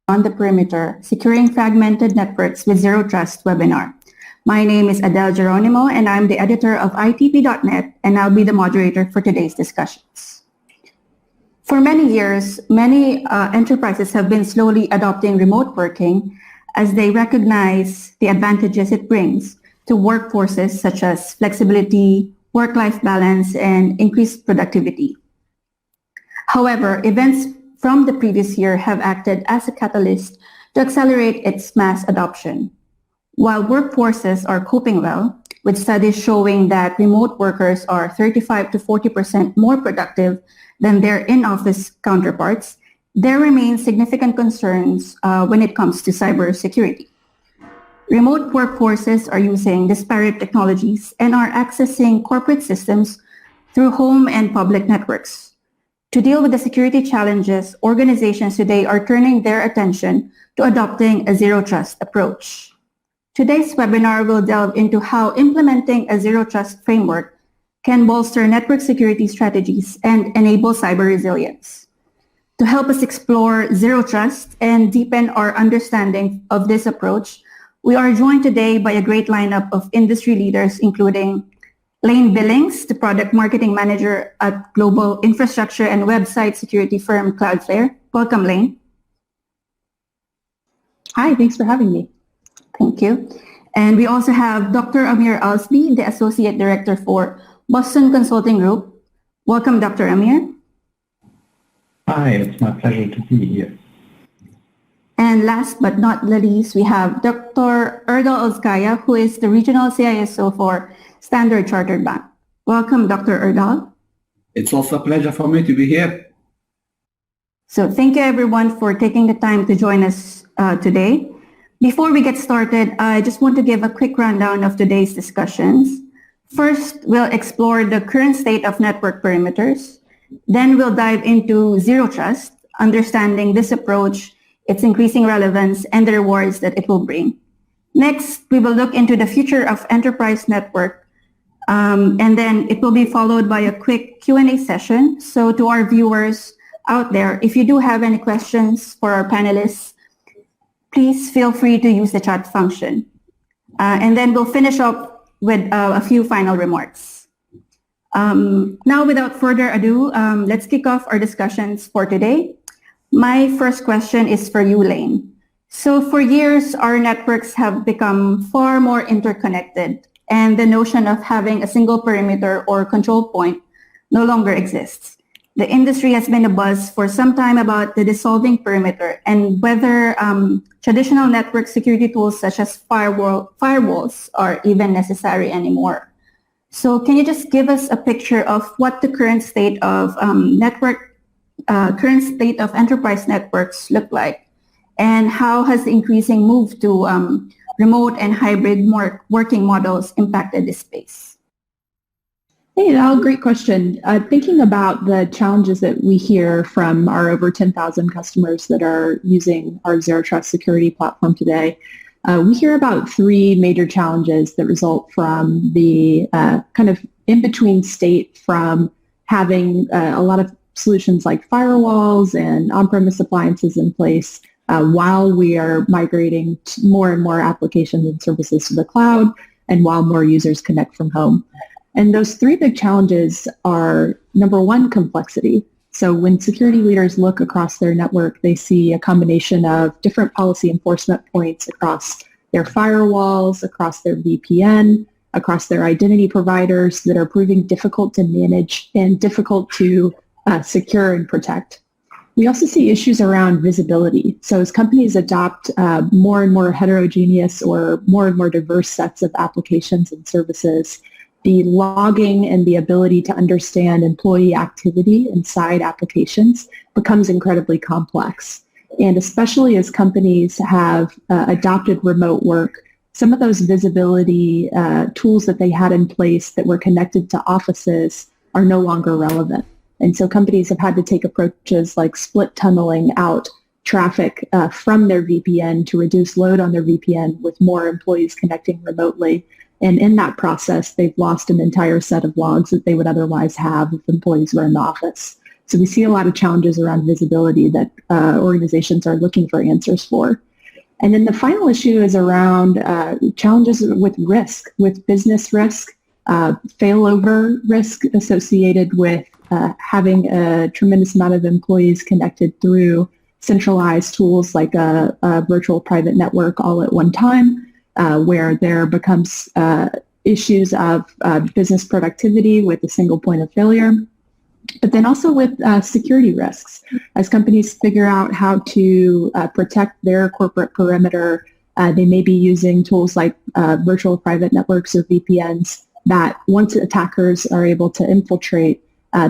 On the Perimeter, Securing Fragmented Networks with Zero Trust webinar. My name is Adele Geronimo, and I'm the editor of ITP.net, and I'll be the moderator for today's discussions. For many years, many enterprises have been slowly adopting remote working as they recognize the advantages it brings to workforces such as flexibility, work-life balance, and increased productivity. However, events from the previous year have acted as a catalyst to accelerate its mass adoption. While workforces are coping well, with studies showing that remote workers are 35 to 40% more productive than their in-office counterparts, there remain significant concerns when it comes to cybersecurity. Remote workforces are using disparate technologies and are accessing corporate systems through home and public networks. To deal with the security challenges, organizations today are turning their attention to adopting a zero-trust approach. Today's webinar will delve into how implementing a zero-trust framework can bolster network security strategies and enable cyber resilience. To help us explore zero trust and deepen our understanding of this approach, we are joined today by a great lineup of industry leaders, including Lane Billings, the Product Marketing Manager at global infrastructure and website security firm Cloudflare. Welcome, Lane. Hi, thanks for having me. Thank you. And we also have Dr. Amir Alsby, the Associate Director for Boston Consulting Group. Welcome, Dr. Amir. Hi, it's my pleasure to be here. And last but not the least, we have Dr. Erdal Ozkaya, who is the Regional CISO for Standard Chartered Bank. Welcome, Dr. Erdal. It's also a pleasure for me to be here. So thank you, everyone, for taking the time to join us today. Before we get started, I just want to give a quick rundown of today's discussions. First, we'll explore the current state of network perimeters. Then we'll dive into zero trust, understanding this approach, its increasing relevance, and the rewards that it will bring. Next, we will look into the future of enterprise network, and then it will be followed by a quick Q&A session. So to our viewers out there, if you do have any questions for our panelists, please feel free to use the chat function. And then we'll finish up with a few final remarks. Now, without further ado, let's kick off our discussions for today. My first question is for you, Lane. So for years, our networks have become far more interconnected, and the notion of having a single perimeter or control point no longer exists. The industry has been abuzz for some time about the dissolving perimeter and whether traditional network security tools such as firewalls are even necessary anymore. So can you just give us a picture of what the current state of current state of enterprise networks look like, and how has the increasing move to remote and hybrid working models impacted this space? Hey, Al, great question. Thinking about the challenges that we hear from our over 10,000 customers that are using our Zero Trust security platform today, we hear about three major challenges that result from the kind of in-between state from having a lot of solutions like firewalls and on-premise appliances in place while we are migrating more and more applications and services to the cloud and while more users connect from home. And those three big challenges are, number one, complexity. So when security leaders look across their network, they see a combination of different policy enforcement points across their firewalls, across their VPN, across their identity providers that are proving difficult to manage and difficult to secure and protect. We also see issues around visibility. So as companies adopt more and more heterogeneous or more and more diverse sets of applications and services, the logging and the ability to understand employee activity inside applications becomes incredibly complex. And especially as companies have adopted remote work, some of those visibility tools that they had in place that were connected to offices are no longer relevant. And so companies have had to take approaches like split tunneling out traffic from their VPN to reduce load on their VPN with more employees connecting remotely. And in that process, they've lost an entire set of logs that they would otherwise have if employees were in the office. So we see a lot of challenges around visibility that organizations are looking for answers for. And then the final issue is around challenges with risk, with business risk, failover risk associated with having a tremendous amount of employees connected through centralized tools like a virtual private network all at one time, where there becomes issues of business productivity with a single point of failure. But then also with security risks. As companies figure out how to protect their corporate perimeter, they may be using tools like virtual private networks or VPNs that once attackers are able to infiltrate,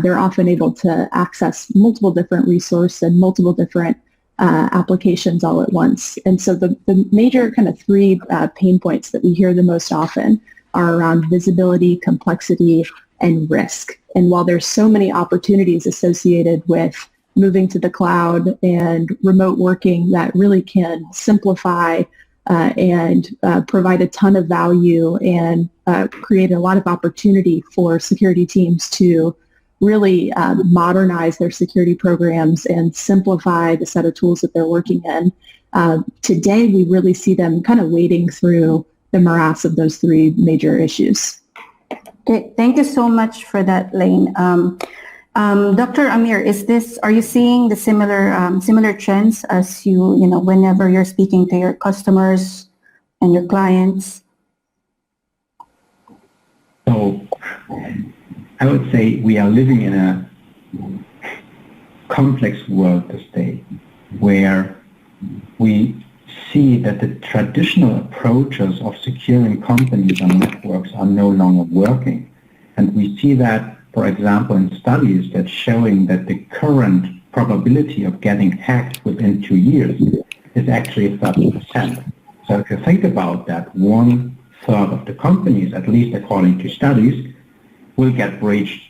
they're often able to access multiple different resources and multiple different applications all at once. And so the major kind of three pain points that we hear the most often are around visibility, complexity, and risk. And while there's so many opportunities associated with moving to the cloud and remote working that really can simplify and provide a ton of value and create a lot of opportunity for security teams to really modernize their security programs and simplify the set of tools that they're working in. Today, we really see them kind of wading through the morass of those three major issues. Okay, thank you so much for that, Lane. Dr. Amir, are you seeing the similar trends as whenever you're speaking to your customers and your clients? So I would say we are living in a complex world this day where we see that the traditional approaches of securing companies and networks are no longer working. And we see that, for example, in studies that showing that the current probability of getting hacked within 2 years is actually 30%. So if you think about that, 1/3 of the companies, at least according to studies, will get breached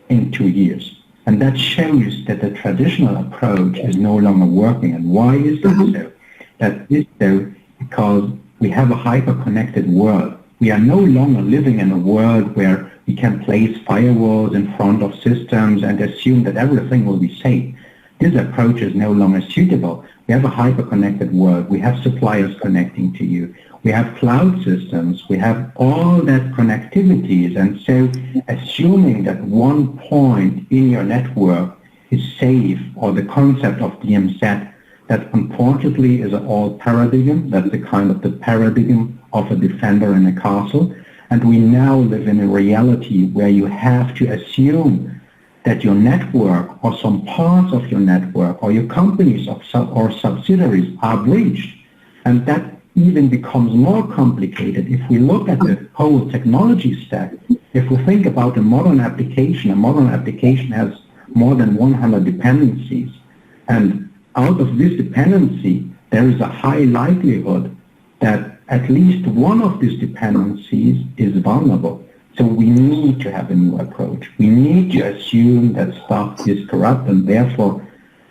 in 2 years. And that shows that the traditional approach is no longer working. And why is that so? That is so because we have a hyper-connected world. We are no longer living in a world where we can place firewalls in front of systems and assume that everything will be safe. This approach is no longer suitable. We have a hyper-connected world. We have suppliers connecting to you. We have cloud systems. We have all that connectivities. And so assuming that one point in your network is safe, or the concept of DMZ, that unfortunately is an old paradigm. That's the kind of the paradigm of a defender in a castle. And we now live in a reality where you have to assume that your network or some parts of your network or your companies or subsidiaries are breached. And that even becomes more complicated if we look at the whole technology stack. If we think about a modern application has more than 100 dependencies. And out of this dependency, there is a high likelihood that at least one of these dependencies is vulnerable. So we need to have a new approach. We need to assume that stuff is corrupt, and therefore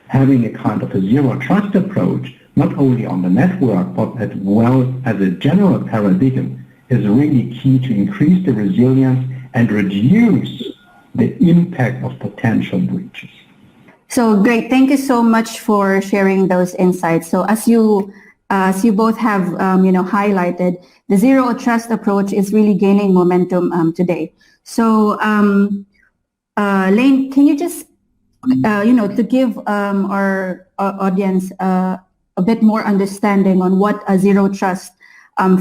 having a kind of a zero trust approach, not only on the network, but as well as a general paradigm, is really key to increase the resilience and reduce the impact of potential breaches. So great. Thank you so much for sharing those insights. So as you both have highlighted, the zero trust approach is really gaining momentum today. So Lane, can you just to give our audience a bit more understanding on what a zero trust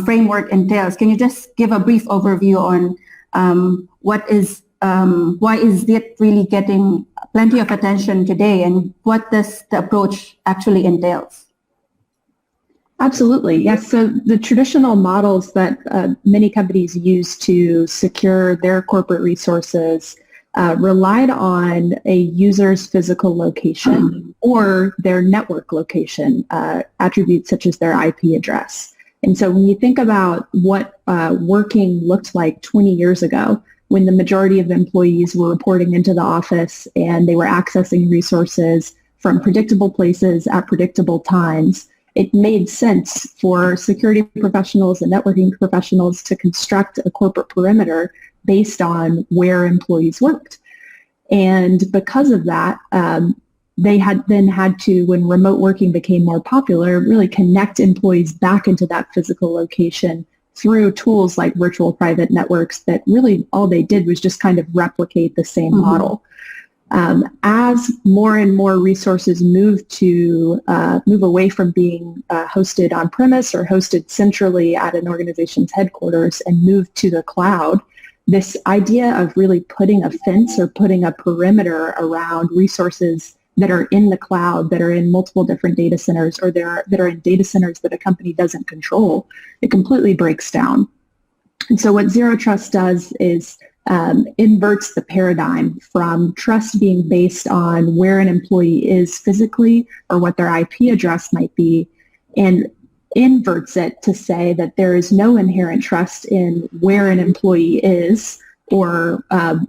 framework entails? Can you just give a brief overview on why is it really getting plenty of attention today, and what does the approach actually entails? Absolutely. Yes. So the traditional models that many companies use to secure their corporate resources relied on a user's physical location or their network location, attributes such as their IP address. And so when you think about what working looked like 20 years ago, when the majority of employees were reporting into the office and they were accessing resources from predictable places at predictable times, it made sense for security professionals and networking professionals to construct a corporate perimeter based on where employees worked. And because of that, they had to, when remote working became more popular, really connect employees back into that physical location through tools like virtual private networks that really all they did was just kind of replicate the same model. As more and more resources move away from being hosted on premise or hosted centrally at an organization's headquarters and move to the cloud, this idea of really putting a fence or putting a perimeter around resources that are in the cloud, that are in multiple different data centers, or that are in data centers that a company doesn't control, it completely breaks down. And so what Zero Trust does is inverts the paradigm from trust being based on where an employee is physically or what their IP address might be, and inverts it to say that there is no inherent trust in where an employee is or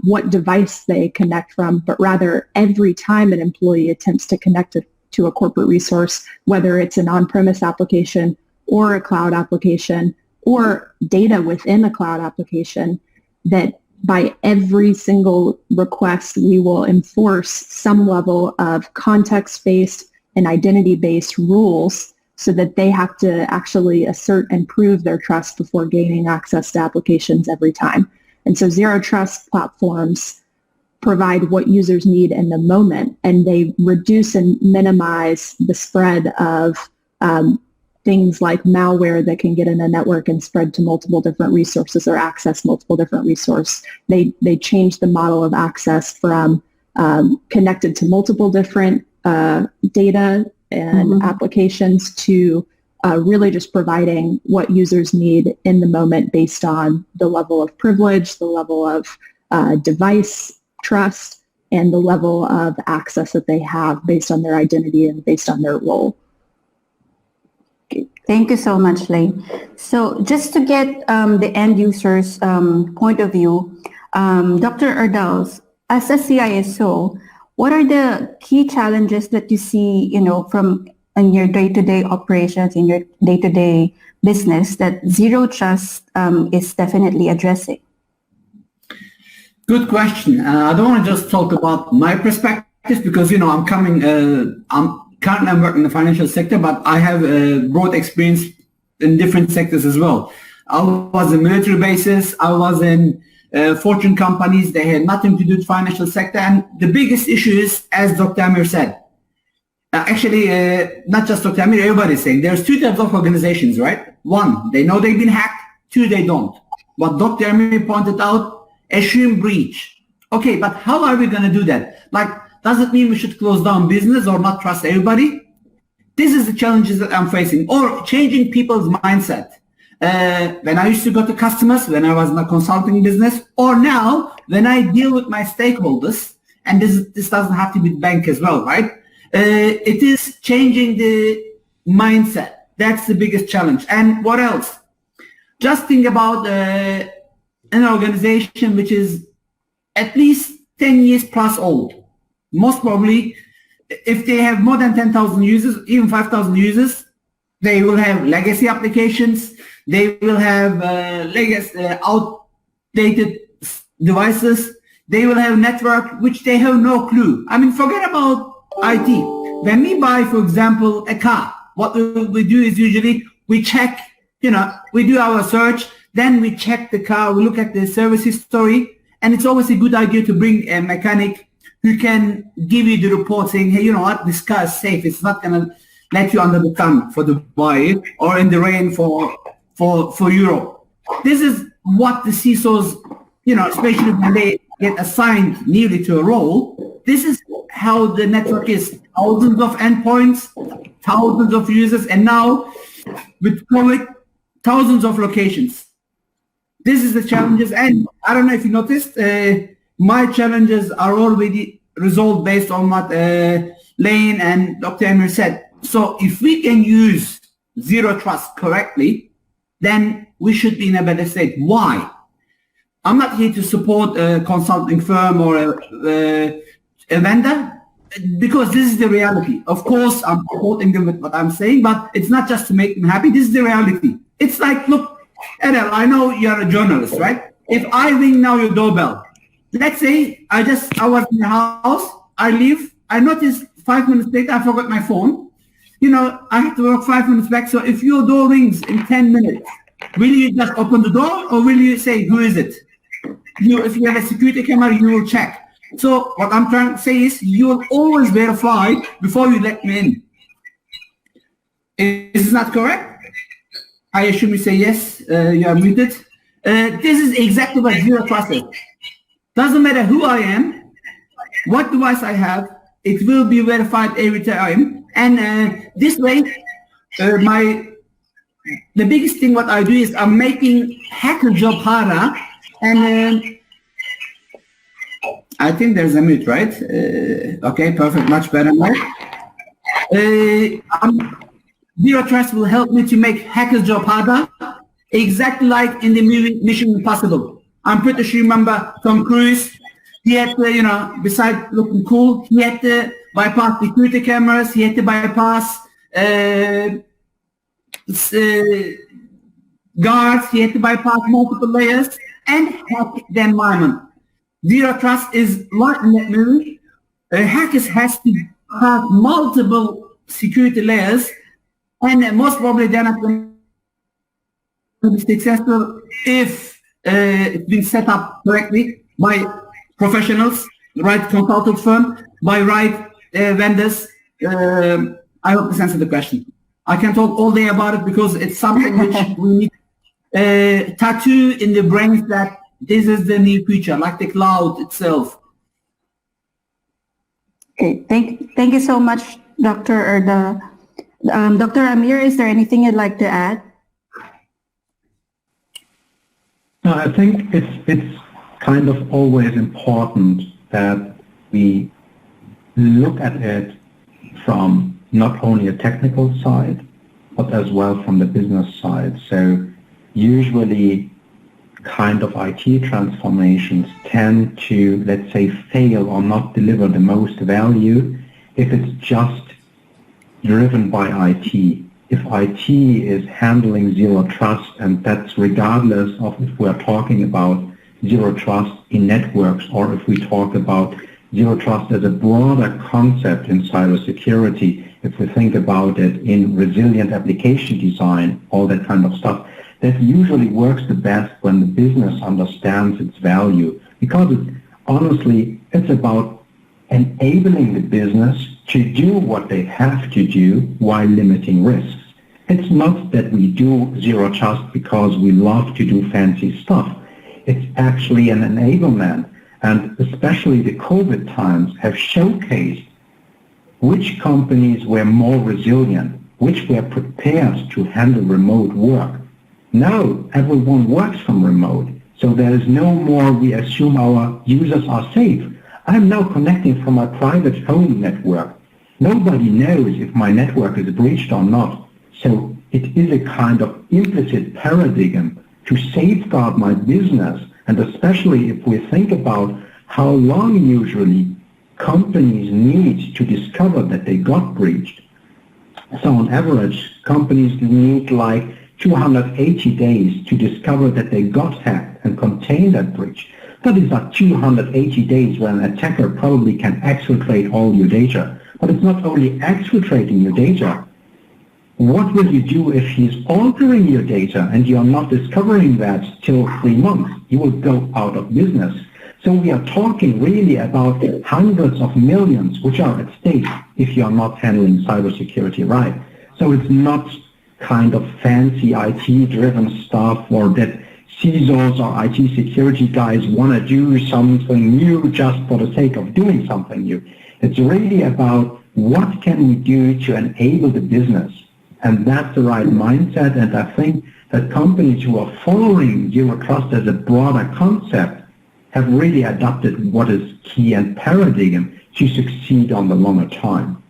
what device they connect from, but rather every time an employee attempts to connect to a corporate resource, whether it's an on-premise application or a cloud application or data within a cloud application, that by every single request, we will enforce some level of context-based and identity-based rules so that they have to actually assert and prove their trust before gaining access to applications every time. And so Zero Trust platforms provide what users need in the moment, and they reduce and minimize the spread of things like malware that can get in a network and spread to multiple different resources or access multiple different resources. They change the model of access from connected to multiple different data and applications to really just providing what users need in the moment based on the level of privilege, the level of device trust, and the level of access that they have based on their identity and based on their role. Thank you so much, Lei. So just to get the end user's point of view, Dr. Erdals, as a CISO, what are the key challenges that you see, from in your day-to-day operations, in your day-to-day business that Zero Trust is definitely addressing? Good question. I don't want to just talk about my perspective because, currently I'm working in the financial sector, but I have a broad experience in different sectors as well. I was in military bases. I was in Fortune companies. They had nothing to do with financial sector. And the biggest issue is, as Dr. Amir said, not just Dr. Amir, everybody's saying there's two types of organizations, right? One, they know they've been hacked. Two, they don't. What Dr. Amir pointed out, assume breach. Okay, but how are we going to do that? Does it mean we should close down business or not trust everybody? This is the challenges that I'm facing. Or changing people's mindset. When I used to go to customers, when I was in a consulting business, or now when I deal with my stakeholders, and this doesn't have to be bank as well, right? It is changing the mindset. That's the biggest challenge. And what else? Just think about an organization which is at least 10 years plus old. Most probably, if they have more than 10,000 users, even 5,000 users, they will have legacy applications. They will have outdated devices. They will have network, which they have no clue. I mean, forget about IT. When we buy, for example, a car, what we do is usually we check, we do our search, then we check the car, we look at the service history, and it's always a good idea to bring a mechanic who can give you the report saying, hey, you know what, this car is safe. It's not going to let you under the sun for Dubai or in the rain for Europe. This is what the CISOs, especially when they get assigned newly to a role, this is how the network is. Thousands of endpoints, thousands of users, and now with COVID, thousands of locations. This is the challenges. And I don't know if you noticed, my challenges are already resolved based on what Lane and Dr. Amir said. So if we can use Zero Trust correctly, then we should be in a better state. Why? I'm not here to support a consulting firm or a vendor, because this is the reality. Of course, I'm supporting them with what I'm saying, but it's not just to make them happy. This is the reality. It's like, look, Adel, I know you're a journalist, right? If I ring now your doorbell, let's say I was in the house, I leave, I notice 5 minutes later I forgot my phone. I have to walk 5 minutes back. So if your door rings in 10 minutes, will you just open the door or will you say, who is it? If you have a security camera, you will check. So what I'm trying to say is you will always verify before you let me in. Is this not correct? I assume you say yes, you are muted. This is exactly what zero trust is. Doesn't matter who I am, what device I have, it will be verified every time. And this way, the biggest thing what I do is I'm making hacker job harder. And I think there's a mute, right? Okay, perfect, much better now. Zero Trust will help me to make hacker's job harder, exactly like in the movie Mission Impossible. I'm pretty sure you remember Tom Cruise. He had to, besides looking cool, he had to bypass security cameras, he had to bypass guards, he had to bypass multiple layers and hack the environment. Zero Trust is like in that movie. Hackers has to have multiple security layers, and most probably they're not going to be successful if it's been set up correctly by professionals, the right consultant firm, by right vendors. I hope this answers the question. I can talk all day about it because it's something which we need tattoo in the brains that this is the new future, like the cloud itself. Okay, thank you so much, Dr. Dr. Amir, is there anything you'd like to add? No, I think it's kind of always important that we look at it from not only a technical side, but as well from the business side. So usually kind of IT transformations tend to, let's say, fail or not deliver the most value if it's just driven by IT. If IT is handling zero trust, and that's regardless of if we're talking about zero trust in networks or if we talk about zero trust as a broader concept in cybersecurity, if we think about it in resilient application design, all that kind of stuff, that usually works the best when the business understands its value, because honestly, it's about enabling the business to do what they have to do while limiting risks. It's not that we do zero trust because we love to do fancy stuff. It's actually an enablement, and especially the COVID times have showcased which companies were more resilient, which were prepared to handle remote work. Now everyone works from remote, so there is no more we assume our users are safe. I'm now connecting from my private home network. Nobody knows if my network is breached or not. So it is a kind of implicit paradigm to safeguard my business, and especially if we think about how long usually companies need to discover that they got breached. So on average, companies need like 280 days to discover that they got hacked and contain that breach. That is not 280 days where an attacker probably can exfiltrate all your data. But it's not only exfiltrating your data. What will you do if he's altering your data and you're not discovering that till 3 months? You will go out of business. So we are talking really about hundreds of millions which are at stake if you're not handling cybersecurity right. So it's not kind of fancy IT-driven stuff, or that CISOs or IT security guys want to do something new just for the sake of doing something new. It's really about what can we do to enable the business. And that's the right mindset. And I think that companies who are following zero trust as a broader concept have really adopted what is key and paradigm to succeed on the longer time.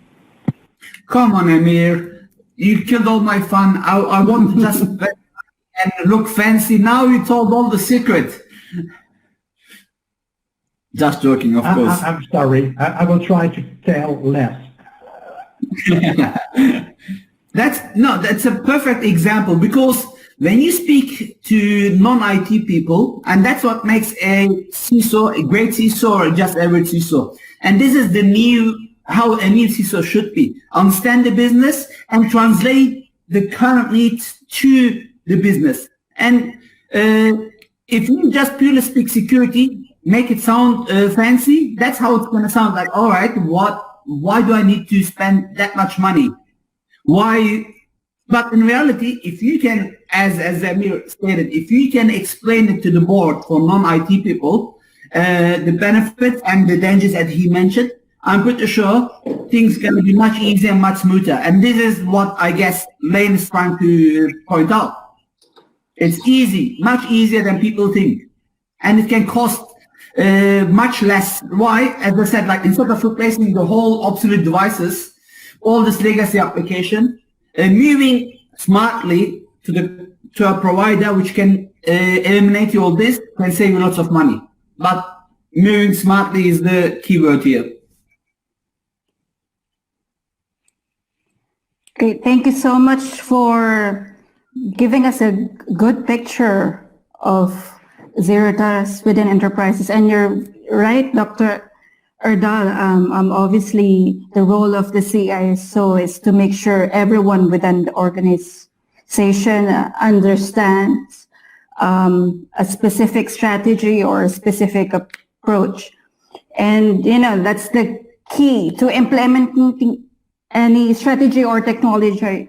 Come on, Amir. You killed all my fun. I want to just and look fancy. Now you told all the secret. Just joking, of course. I'm sorry. I will try to tell less. That's a perfect example, because when you speak to non-IT people, and that's what makes a CISO, a great CISO, or just average CISO. And this is how a new CISO should be. Understand the business and translate the current needs to the business. And if you just purely speak security, make it sound fancy, that's how it's going to sound like, all right, why do I need to spend that much money? Why? But in reality, if you can, as Zamir stated, if you can explain it to the board for non-IT people, the benefits and the dangers that he mentioned, I'm pretty sure things are going to be much easier and much smoother. And this is what I guess Lane is trying to point out. It's easy, much easier than people think. And it can cost much less. Why? As I said, like instead of replacing the whole obsolete devices, all this legacy application, moving smartly to a provider which can eliminate all this can save you lots of money. But moving smartly is the key word here. Great. Thank you so much for giving us a good picture of Zero Trust within enterprises. And you're right, Dr. Erdal, obviously the role of the CISO is to make sure everyone within the organization understands a specific strategy or a specific approach. And, that's the key to implementing any strategy or technology.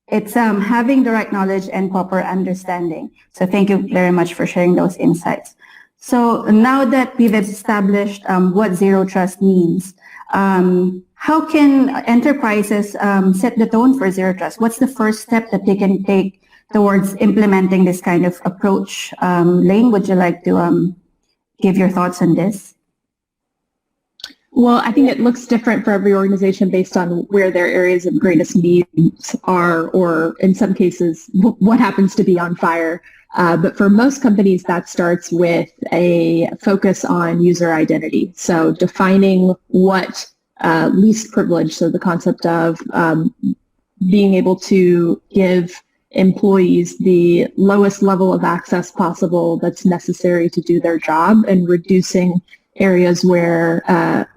It's having the right knowledge and proper understanding. So thank you very much for sharing those insights. So now that we've established what Zero Trust means, how can enterprises set the tone for Zero Trust? What's the first step that they can take towards implementing this kind of approach? Lane, would you like to give your thoughts on this? Well, I think it looks different for every organization based on where their areas of greatest needs are, or in some cases, what happens to be on fire. But for most companies, that starts with a focus on user identity. So defining what least privilege, so the concept of being able to give employees the lowest level of access possible that's necessary to do their job, and reducing areas where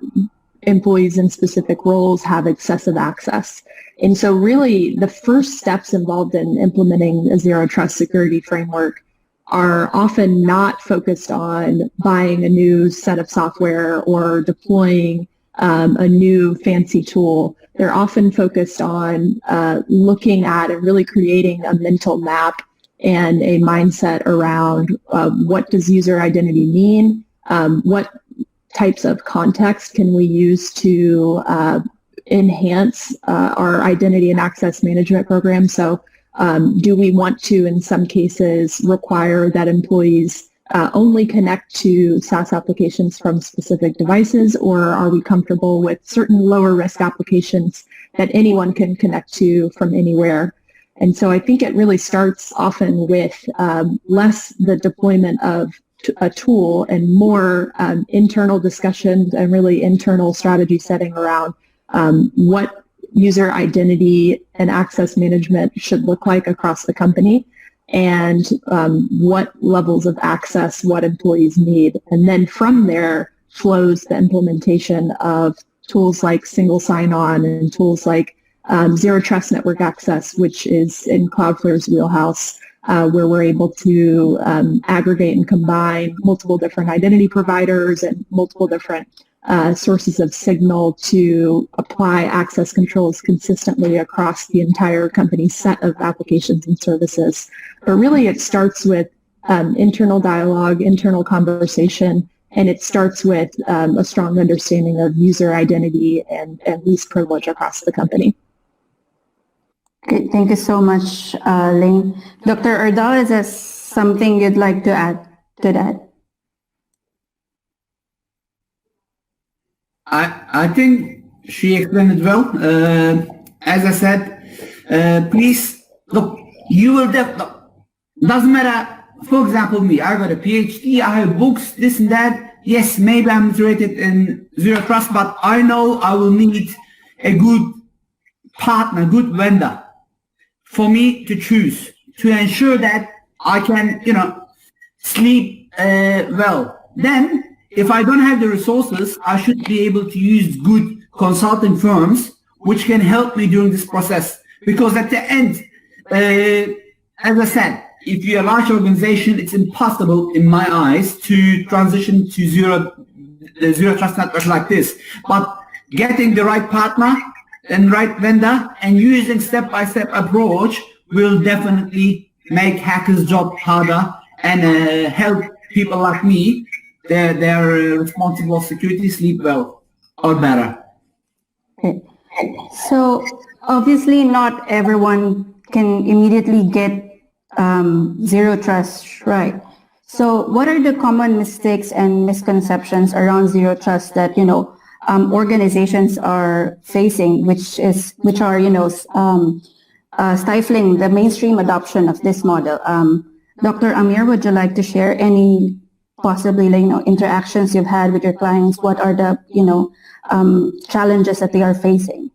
employees in specific roles have excessive access. And so really the first steps involved in implementing a Zero Trust security framework are often not focused on buying a new set of software or deploying a new fancy tool. They're often focused on looking at and really creating a mental map and a mindset around what does user identity mean, what types of context can we use to enhance our identity and access management program. So do we want to, in some cases, require that employees only connect to SaaS applications from specific devices, or are we comfortable with certain lower risk applications that anyone can connect to from anywhere? And so I think it really starts often with less the deployment of a tool and more internal discussions and really internal strategy setting around what user identity and access management should look like across the company, and what levels of access what employees need. And then from there flows the implementation of tools like single sign-on and tools like Zero Trust Network Access, which is in Cloudflare's wheelhouse, where we're able to aggregate and combine multiple different identity providers and multiple different sources of signal to apply access controls consistently across the entire company's set of applications and services. But really it starts with internal dialogue, internal conversation, and it starts with a strong understanding of user identity and least privilege across the company. Great. Thank you so much, Lane. Dr. Erdal, is there something you'd like to add to that? I think she explained it well. As I said, please, look, you will doesn't matter, for example, me, I got a PhD, I have books, this and that. Yes, maybe I'm rated in Zero Trust, but I know I will need a good partner, good vendor. for me to choose to ensure that I can, sleep well. Then, if I don't have the resources, I should be able to use good consulting firms which can help me during this process. Because at the end, as I said, if you're a large organization, it's impossible in my eyes to transition to the zero trust network like this. But getting the right partner and right vendor and using step-by-step approach will definitely make hackers' job harder and help people like me, they're responsible security, sleep well or better. Okay. So obviously not everyone can immediately get zero trust right. So what are the common mistakes and misconceptions around zero trust that, organizations are facing, which are, stifling the mainstream adoption of this model? Dr. Amir, would you like to share any possibly, interactions you've had with your clients? What are the, challenges that they are facing?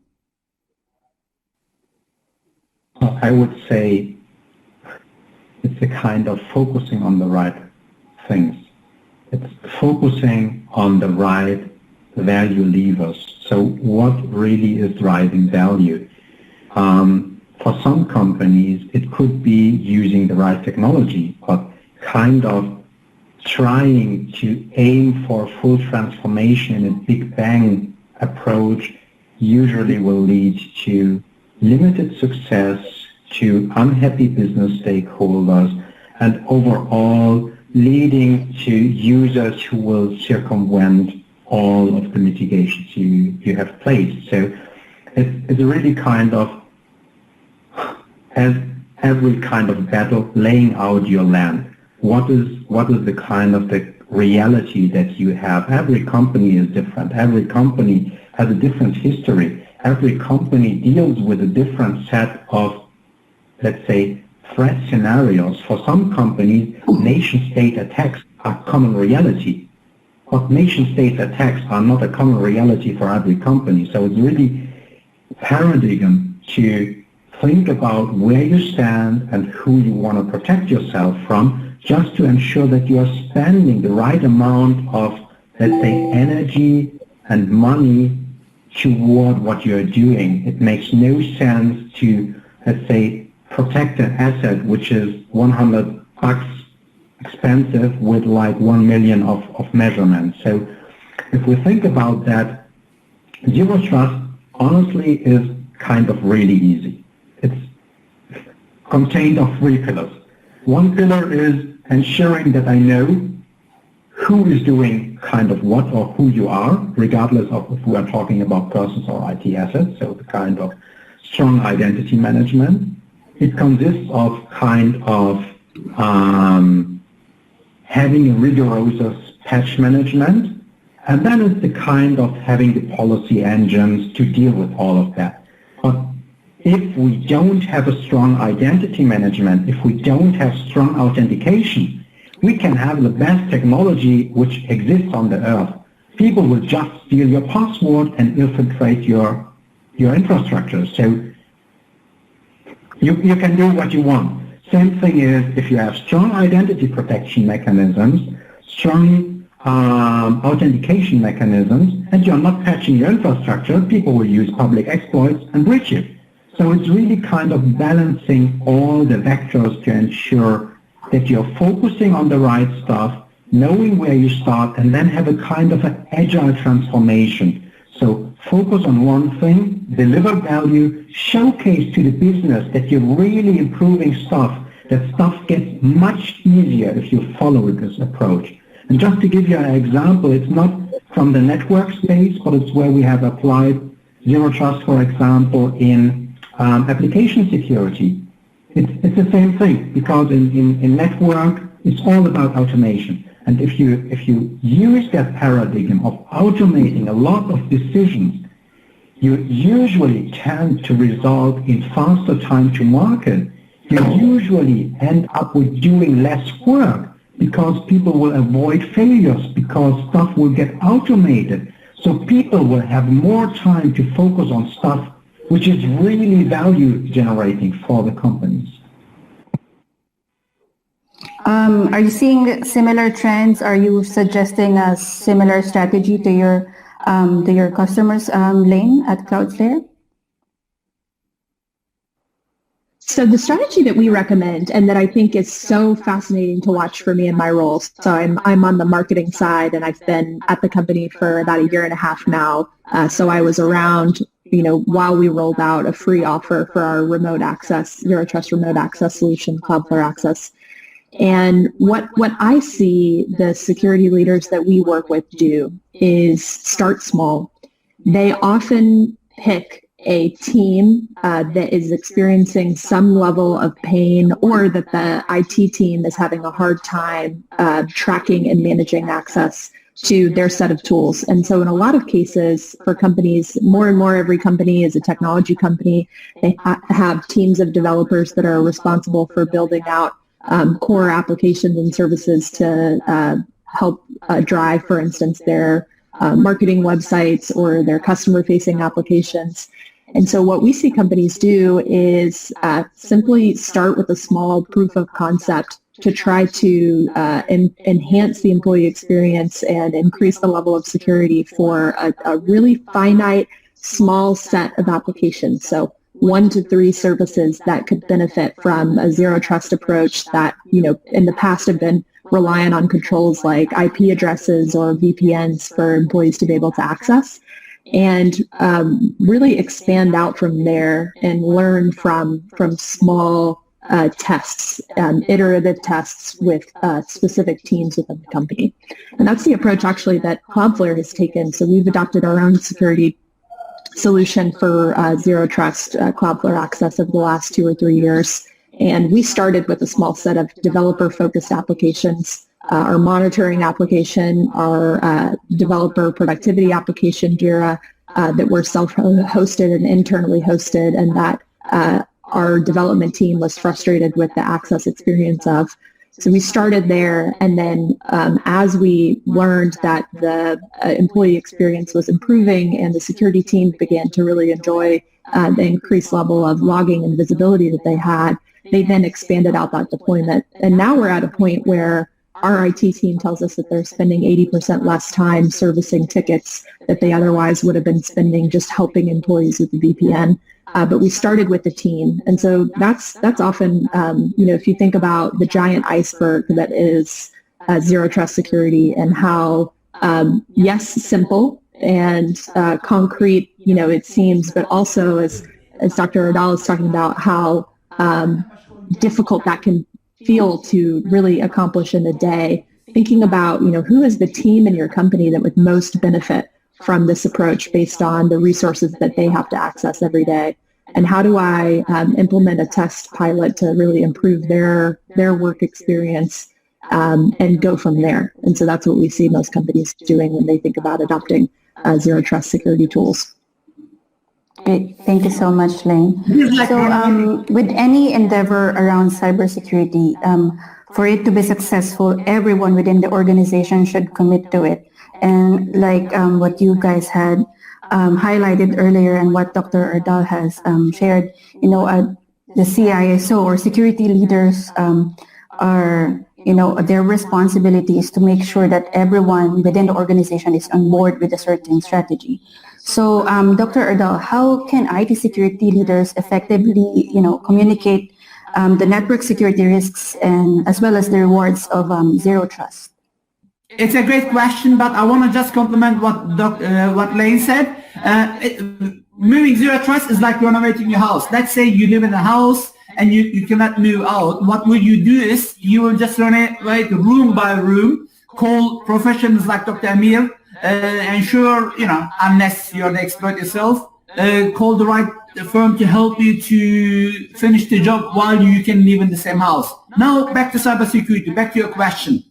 I would say it's a kind of focusing on the right things. It's focusing on the right value levers. So what really is driving value? For some companies, it could be using the right technology, but kind of trying to aim for full transformation in a big bang approach usually will lead to limited success, to unhappy business stakeholders, and overall leading to users who will circumvent all of the mitigations you have placed. So it's really kind of, as every kind of battle, laying out your land. What is the kind of the reality that you have? Every company is different. Every company has a different history. Every company deals with a different set of, let's say, threat scenarios. For some companies, nation-state attacks are common reality. But nation-state attacks are not a common reality for every company. So it's really paradigm to think about where you stand and who you want to protect yourself from, just to ensure that you are spending the right amount of, let's say, energy and money toward what you're doing. It makes no sense to, let's say, protect an asset which is $100 expensive with like 1 million of measurements. So if we think about that, zero trust honestly is kind of really easy. It's contained of 3 pillars. One pillar is ensuring that I know who is doing kind of what or who you are, regardless of if we are talking about persons or IT assets, so the kind of strong identity management. It consists of kind of having a rigorous patch management, and then it's the kind of having the policy engines to deal with all of that. But if we don't have a strong identity management, if we don't have strong authentication, we can have the best technology which exists on the earth. People will just steal your password and infiltrate your infrastructure. So you can do what you want. Same thing is if you have strong identity protection mechanisms, strong authentication mechanisms, and you're not patching your infrastructure, people will use public exploits and breach it. So it's really kind of balancing all the vectors to ensure that you're focusing on the right stuff, knowing where you start, and then have a kind of an agile transformation. So focus on one thing, deliver value, showcase to the business that you're really improving stuff, that stuff gets much easier if you follow this approach. And just to give you an example, it's not from the network space, but it's where we have applied zero trust, for example, in application security. It's the same thing, because in network, it's all about automation. And if you use that paradigm of automating a lot of decisions, you usually tend to result in faster time to market. You usually end up with doing less work because people will avoid failures, because stuff will get automated. So people will have more time to focus on stuff which is really value generating for the companies. Are you seeing similar trends? Are you suggesting a similar strategy to your customers, Lane, at Cloudflare? So the strategy that we recommend and that I think is so fascinating to watch for me in my role, so I'm on the marketing side and I've been at the company for about a year and a half now. So I was around, while we rolled out a free offer for our remote access, Zero Trust remote access solution, Cloudflare Access. And what I see the security leaders that we work with do is start small. They often pick a team that is experiencing some level of pain, or that the IT team is having a hard time tracking and managing access to their set of tools. And so in a lot of cases for companies, more and more every company is a technology company. They have teams of developers that are responsible for building out core applications and services to help drive, for instance, their marketing websites or their customer-facing applications. And so what we see companies do is simply start with a small proof of concept to try to enhance the employee experience and increase the level of security for a really finite, small set of applications. So 1 to 3 services that could benefit from a zero trust approach that, in the past have been reliant on controls like IP addresses or VPNs for employees to be able to access, and really expand out from there and learn from small tests, iterative tests with specific teams within the company. And that's the approach actually that Cloudflare has taken. So we've adopted our own security solution for Zero Trust Cloudflare Access over the last 2 or 3 years. And we started with a small set of developer-focused applications, our monitoring application, our developer productivity application, Jira, that were self-hosted and internally hosted, and that our development team was frustrated with the access experience of. So we started there, and then as we learned that the employee experience was improving and the security team began to really enjoy the increased level of logging and visibility that they had, they then expanded out that deployment. And now we're at a point where our IT team tells us that they're spending 80% less time servicing tickets that they otherwise would have been spending just helping employees with the VPN. But we started with the team. And so that's often, if you think about the giant iceberg that is zero trust security and how, yes, simple and concrete, it seems, but also as Dr. Ardal is talking about, how difficult that can feel to really accomplish in a day. Thinking about, who is the team in your company that would most benefit from this approach based on the resources that they have to access every day. And how do I implement a test pilot to really improve their work experience and go from there? And so that's what we see most companies doing when they think about adopting zero trust security tools. Great. Thank you so much, Lane. So with any endeavor around cybersecurity, for it to be successful, everyone within the organization should commit to it. And like what you guys had highlighted earlier and what Dr. Ardal has shared, the CISO or security leaders are, their responsibility is to make sure that everyone within the organization is on board with a certain strategy. So, Dr. Ardal, how can IT security leaders effectively, communicate the network security risks and as well as the rewards of zero trust? It's a great question, but I want to just compliment what Lane said. Moving zero trust is like renovating your house. Let's say you live in a house and you cannot move out. What will you do is you will just renovate room by room, call professionals like Dr. Amir, ensure, unless you're the expert yourself, call the right firm to help you to finish the job while you can live in the same house. Now, back to cybersecurity, back to your question.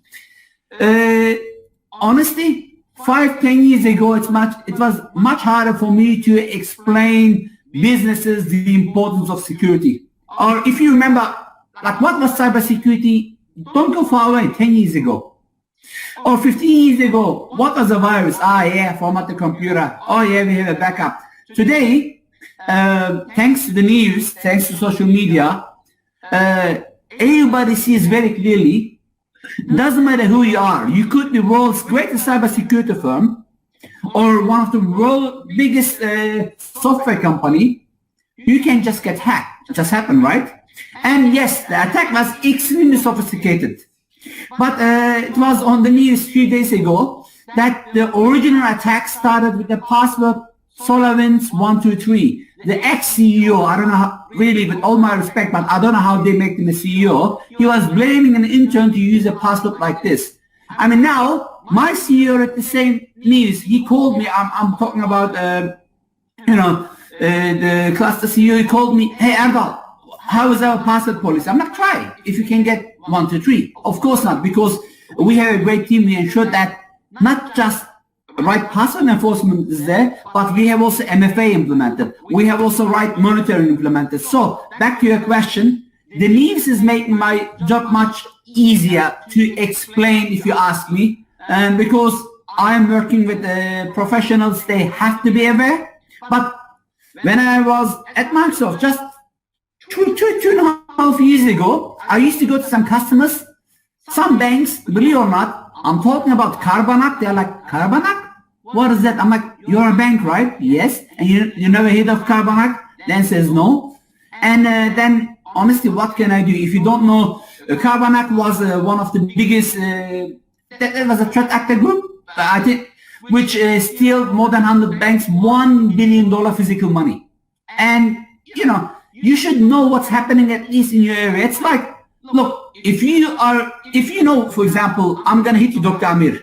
Honestly, 5-10 years ago, it was much harder for me to explain businesses the importance of security. Or if you remember, like what was cybersecurity? Don't go far away, 10 years ago. Or 15 years ago, what was a virus? Yeah, format the computer. Oh yeah, we have a backup. Today, thanks to the news, thanks to social media, everybody sees very clearly, doesn't matter who you are. You could be the world's greatest cybersecurity firm or one of the world's biggest software company. You can just get hacked. It just happened, right? And yes, the attack was extremely sophisticated. But it was on the news a few days ago that the original attack started with the password SolarWinds123. The ex-CEO, I don't know how, really, with all my respect, but I don't know how they make him a CEO. He was blaming an intern to use a password like this. I mean, now, my CEO at the same news, he called me, I'm talking about, the cluster CEO, he called me, hey, Erdal, how is our password policy? I'm like, try if you can get 1, 2, 3. Of course not, because we have a great team. We ensure that not just right password enforcement is there, but we have also MFA implemented. We have also right monitoring implemented. So back to your question, the news is making my job much easier to explain if you ask me, because I'm working with professionals, they have to be aware. But when I was at Microsoft just two and a half years ago, I used to go to some customers, some banks, believe it or not, I'm talking about Carbanak. They're like, Carbanak? What is that? I'm like, you're a bank, right? Yes. And you never heard of Carbanak? Then says no. And then, honestly, what can I do? If you don't know, Carbanak was one of the biggest, that was a threat actor group, I think, which steal more than 100 banks, $1 billion physical money. And, you should know what's happening at least in your area. It's like, look, if you know, for example, I'm going to hit you, Dr. Amir.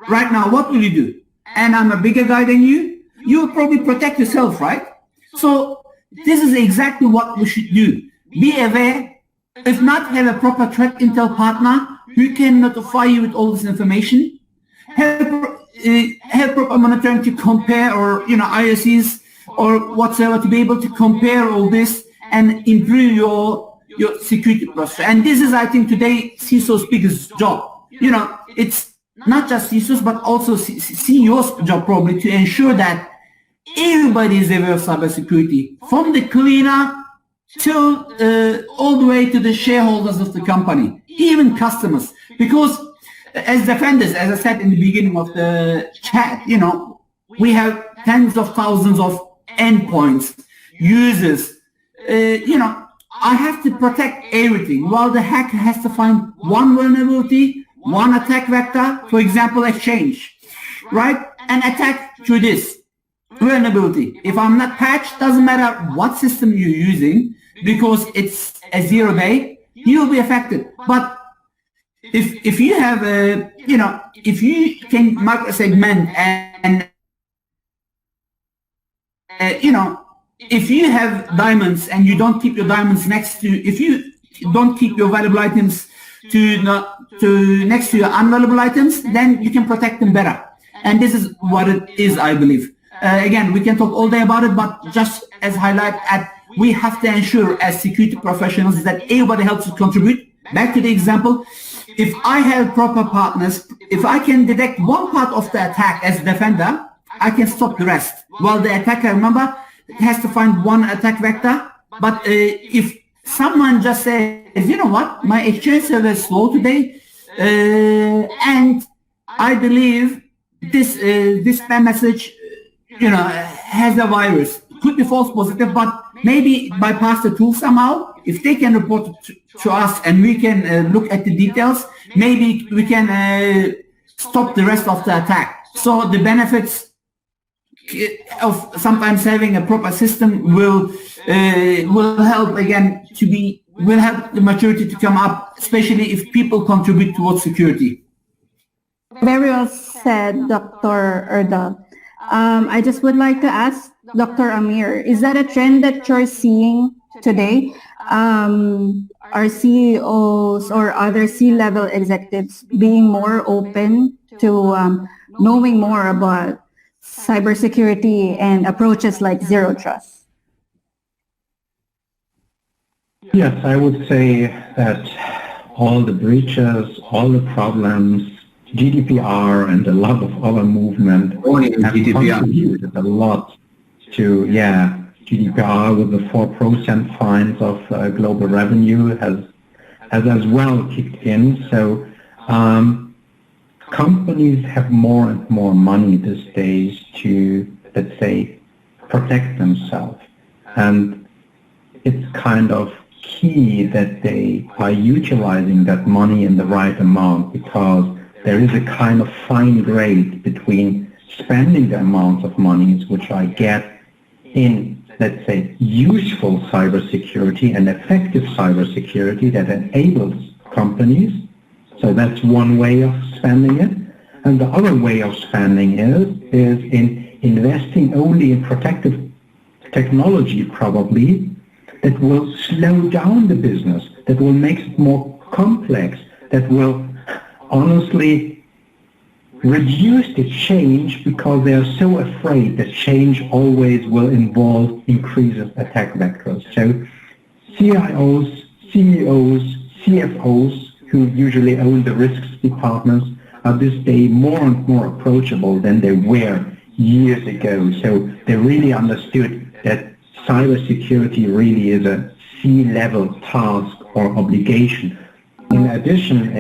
Right now, what will you do? And I'm a bigger guy than you, you will probably protect yourself, right? So this is exactly what we should do. Be aware. If not, have a proper threat intel partner who can notify you with all this information. Have proper monitoring to compare, or IOCs or whatsoever, to be able to compare all this and improve your security posture. And this is, I think, today CISO's biggest job. It's not just CISO's, but also CEO's job probably, to ensure that everybody is aware of cybersecurity, from the cleaner till all the way to the shareholders of the company, even customers. Because as defenders, as I said in the beginning of the chat, we have tens of thousands of endpoints, users. I have to protect everything, while the hacker has to find one vulnerability, one attack vector, for example, Exchange, right? And attack through this vulnerability. If I'm not patched, doesn't matter what system you're using, because it's a 0 day, you'll be affected. But if you have if you can microsegment and if you have diamonds and you don't keep your diamonds if you don't keep your valuable items next to your unvaluable items, then you can protect them better. And this is what it is, I believe. Again, we can talk all day about it, but just as highlight, we have to ensure as security professionals that everybody helps to contribute. Back to the example, if I have proper partners, if I can detect one part of the attack as a defender, I can stop the rest. While the attacker, remember, has to find one attack vector. But if someone just says, you know what, my Exchange server is slow today, and I believe this spam message, has a virus, could be false positive, but maybe bypass the tool somehow. If they can report it to us and we can look at the details, maybe we can stop the rest of the attack. So the benefits of sometimes having a proper system will help will help the maturity to come up, especially if people contribute towards security. Very well said, Dr. Erdal. I just would like to ask Dr. Amir, is that a trend that you're seeing today? Are CEOs or other C-level executives being more open to knowing more about cybersecurity and approaches like zero trust? Yes, I would say that all the breaches, all the problems, GDPR and a lot of other movement have contributed a lot to GDPR with the 4% fines of global revenue has as well kicked in. So companies have more and more money these days to, let's say, protect themselves. And it's kind of key that they are utilizing that money in the right amount, because there is a kind of fine grade between spending the amounts of monies which I get in, let's say, useful cybersecurity and effective cybersecurity that enables companies. So that's one way of spending it. And the other way of spending is in investing only in protective technology, probably, that will slow down the business, that will make it more complex, that will honestly reduce the change, because they are so afraid that change always will involve increases attack vectors. So CIOs, CEOs, CFOs, who usually own the risks departments, are this day more and more approachable than they were years ago. So they really understood that cybersecurity really is a C-level task or obligation. In addition,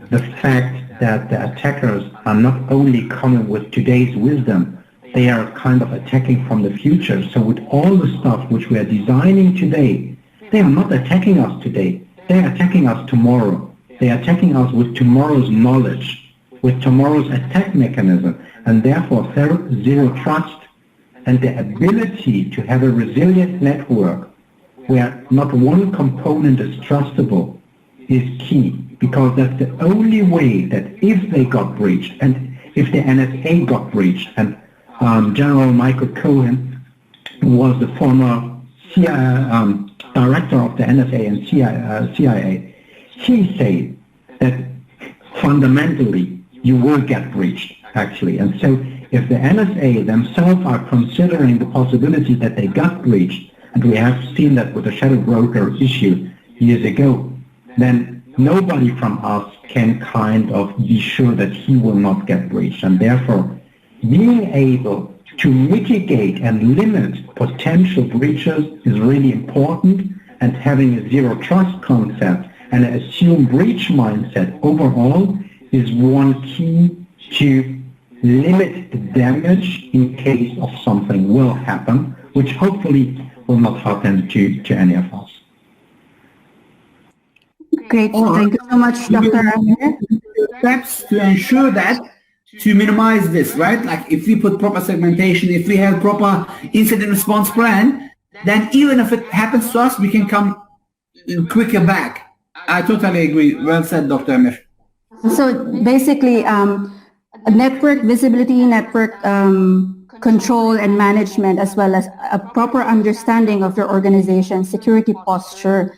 the fact that the attackers are not only coming with today's wisdom, they are kind of attacking from the future. So with all the stuff which we are designing today, they are not attacking us today. They are attacking us tomorrow. They are attacking us with tomorrow's knowledge, with tomorrow's attack mechanism, and therefore zero trust and the ability to have a resilient network where not one component is trustable is key, because that's the only way that if they got breached, and if the NSA got breached, and General Michael Cohen was the former director of the NSA and CIA, he said that fundamentally you will get breached, actually. And so if the NSA themselves are considering the possibility that they got breached, and we have seen that with the shadow broker issue years ago, then nobody from us can kind of be sure that he will not get breached. And therefore, being able to mitigate and limit potential breaches is really important, and having a zero trust concept and an assume breach mindset overall is one key to limit the damage in case of something will happen, which hopefully will not happen to any of us. Great. Thank you so much, Dr. Amir. Steps to ensure that, to minimize this, right? Like if we put proper segmentation, if we have proper incident response plan, then even if it happens to us, we can come quicker back. I totally agree. Well said, Dr. Amir. So basically, network visibility, network control and management, as well as a proper understanding of your organization's security posture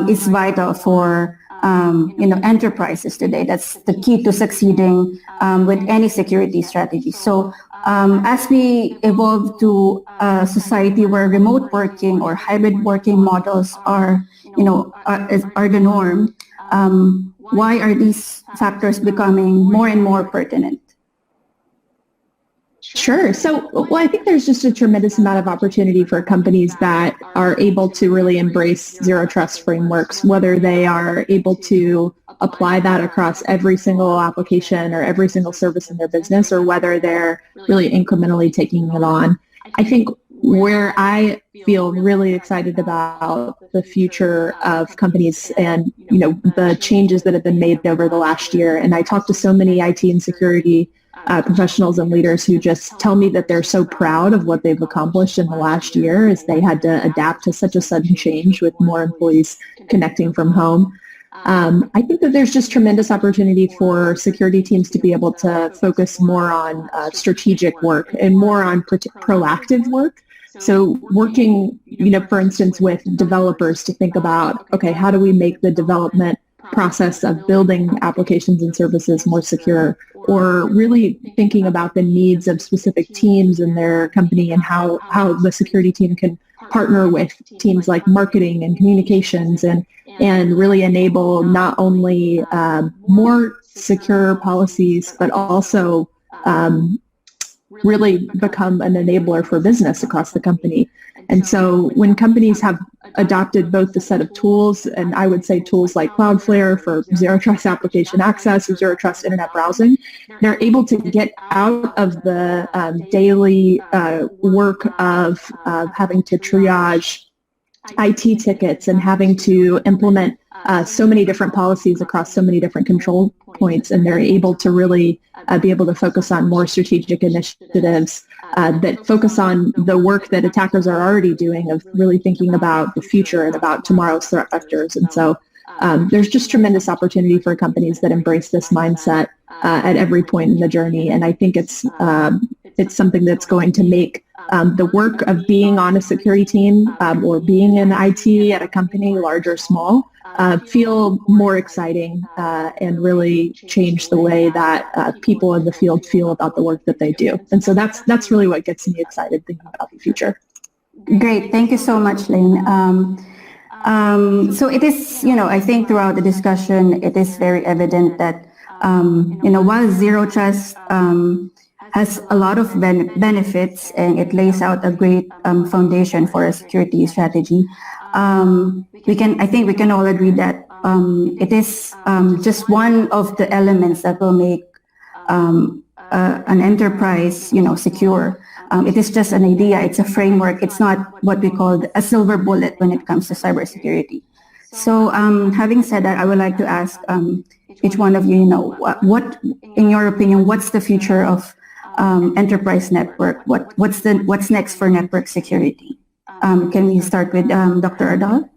is vital for enterprises today. That's the key to succeeding with any security strategy. So as we evolve to a society where remote working or hybrid working models are the norm, why are these factors becoming more and more pertinent? Sure. So, well, I think there's just a tremendous amount of opportunity for companies that are able to really embrace zero trust frameworks, whether they are able to apply that across every single application or every single service in their business, or whether they're really incrementally taking it on. I think where I feel really excited about the future of companies and, the changes that have been made over the last year, and I talk to so many IT and security professionals and leaders who just tell me that they're so proud of what they've accomplished in the last year as they had to adapt to such a sudden change with more employees connecting from home. I think that there's just tremendous opportunity for security teams to be able to focus more on strategic work and more on proactive work. So working, for instance, with developers to think about, okay, how do we make the development process of building applications and services more secure, or really thinking about the needs of specific teams in their company and how the security team can partner with teams like marketing and communications and really enable not only more secure policies, but also really become an enabler for business across the company. And so when companies have adopted both the set of tools, and I would say tools like Cloudflare for zero trust application access or zero trust internet browsing, they're able to get out of the daily work of having to triage IT tickets and having to implement so many different policies across so many different control points, and they're able to really be able to focus on more strategic initiatives that focus on the work that attackers are already doing of really thinking about the future and about tomorrow's threat vectors. And so there's just tremendous opportunity for companies that embrace this mindset at every point in the journey, and I think it's something that's going to make the work of being on a security team or being in IT at a company, large or small, feel more exciting and really change the way that people in the field feel about the work that they do. And so that's really what gets me excited thinking about the future. Great. Thank you so much, Lane. So it is, I think throughout the discussion, it is very evident that, while zero trust has a lot of benefits and it lays out a great foundation for a security strategy, I think we can all agree that it is just one of the elements that will make an enterprise, secure. It is just an idea. It's a framework. It's not what we call a silver bullet when it comes to cybersecurity. So having said that, I would like to ask each one of you, what, in your opinion, what's the future of enterprise network? What's next for network security? Can we start with Dr. Ardal?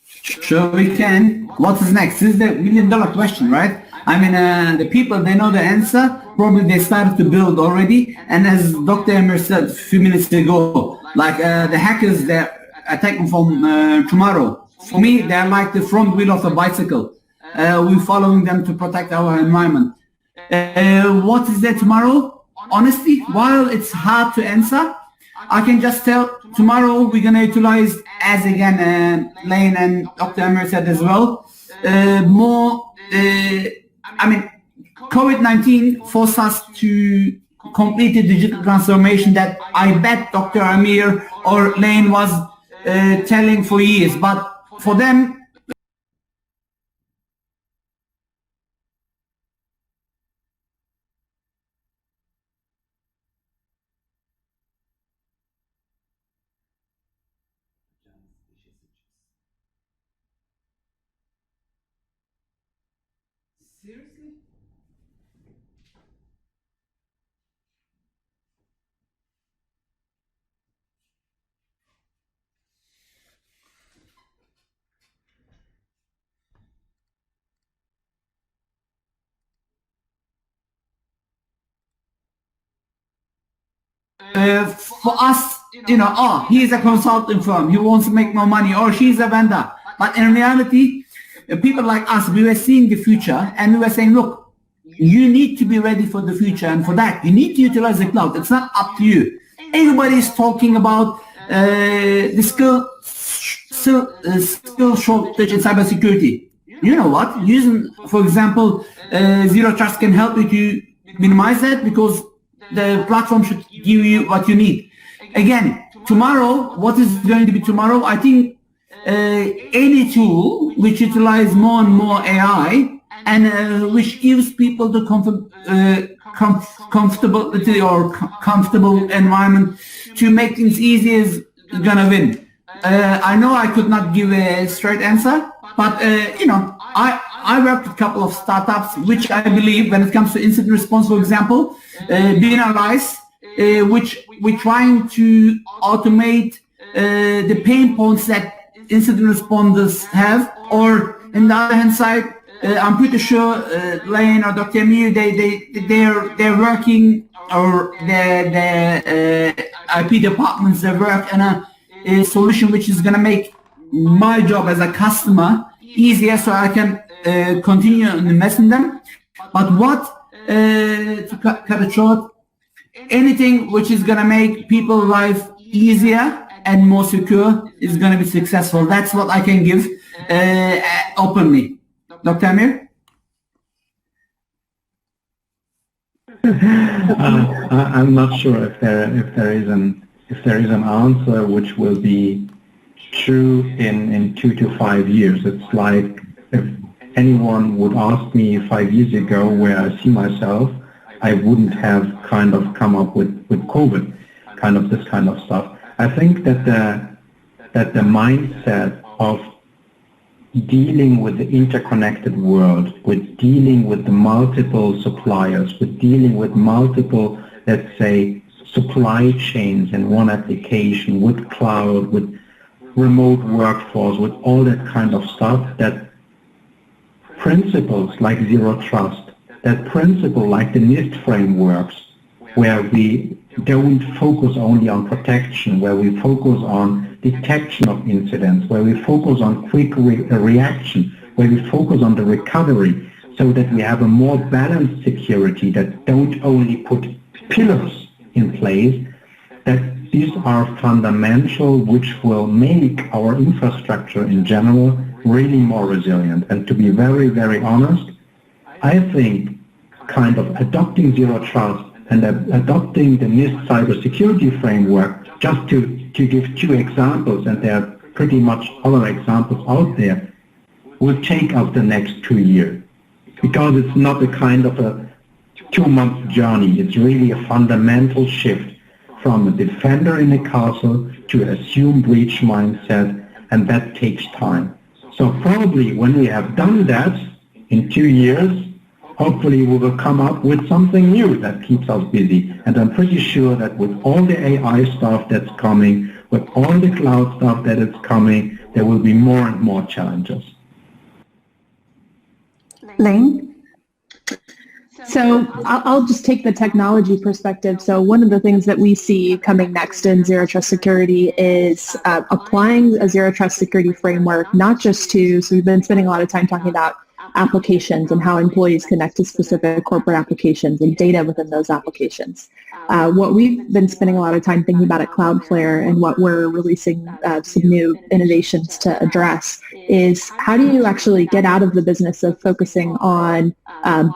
Sure, we can. What is next? This is the million-dollar question, right? I mean, the people, they know the answer. Probably they started to build already. And as Dr. Emir said a few minutes ago, like the hackers, they're attacking from tomorrow. For me, they're like the front wheel of a bicycle. We're following them to protect our environment. What is there tomorrow? Honestly, while it's hard to answer, I can just tell tomorrow we're going to utilize, as again Lane and Dr. Emir said as well, COVID-19 forced us to complete the digital transformation that I bet Dr. Emir or Lane was telling for years. But for them, seriously? For us, he's a consulting firm, he wants to make more money, or she's a vendor. But in reality, people like us, we were seeing the future and we were saying, look, you need to be ready for the future, and for that, you need to utilize the cloud. It's not up to you. Everybody is talking about the skill shortage in cybersecurity. You know what? Using, for example, zero trust can help you to minimize that, because the platform should give you what you need. Again, tomorrow, what is going to be tomorrow? I think any tool which utilize more and more AI and which gives people the comfortability or comfortable environment to make things easy is gonna win. I know I could not give a straight answer, but I worked with a couple of startups which I believe, when it comes to incident response, for example, BNRIs, which we're trying to automate the pain points that incident responders have, or in the other hand side, I'm pretty sure Lane or Dr. Emir, they're working, or their IP departments, they work on a solution which is going to make my job as a customer easier, so I can continue and invest in them. But to cut it short, anything which is going to make people's life easier and more secure is going to be successful. That's what I can give openly. Dr. Amir? I'm not sure if there is an answer which will be true in 2 to 5 years. It's like if anyone would ask me 5 years ago where I see myself, I wouldn't have kind of come up with COVID, this kind of stuff. I think that the mindset of dealing with the interconnected world, with dealing with the multiple suppliers, with dealing with multiple, let's say, supply chains in one application, with cloud, with remote workforce, with all that kind of stuff, that principles like zero trust, that principle like the NIST frameworks, where we don't focus only on protection, where we focus on detection of incidents, where we focus on quick reaction, where we focus on the recovery, so that we have a more balanced security that don't only put pillars in place, that these are fundamental which will make our infrastructure in general really more resilient. And to be very, very honest, I think kind of adopting zero trust and adopting the NIST cybersecurity framework, just to give 2 examples, and there are pretty much other examples out there, will take us the next 2 years. Because it's not a kind of a 2-month journey. It's really a fundamental shift from a defender in a castle to assume breach mindset, and that takes time. So probably when we have done that in 2 years, hopefully we will come up with something new that keeps us busy. And I'm pretty sure that with all the AI stuff that's coming, with all the cloud stuff that is coming, there will be more and more challenges. Lane? So I'll just take the technology perspective. So one of the things that we see coming next in Zero Trust Security is applying a Zero Trust Security framework, not just to, so we've been spending a lot of time talking about applications and how employees connect to specific corporate applications and data within those applications. What we've been spending a lot of time thinking about at Cloudflare and what we're releasing some new innovations to address is how do you actually get out of the business of focusing on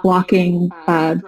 blocking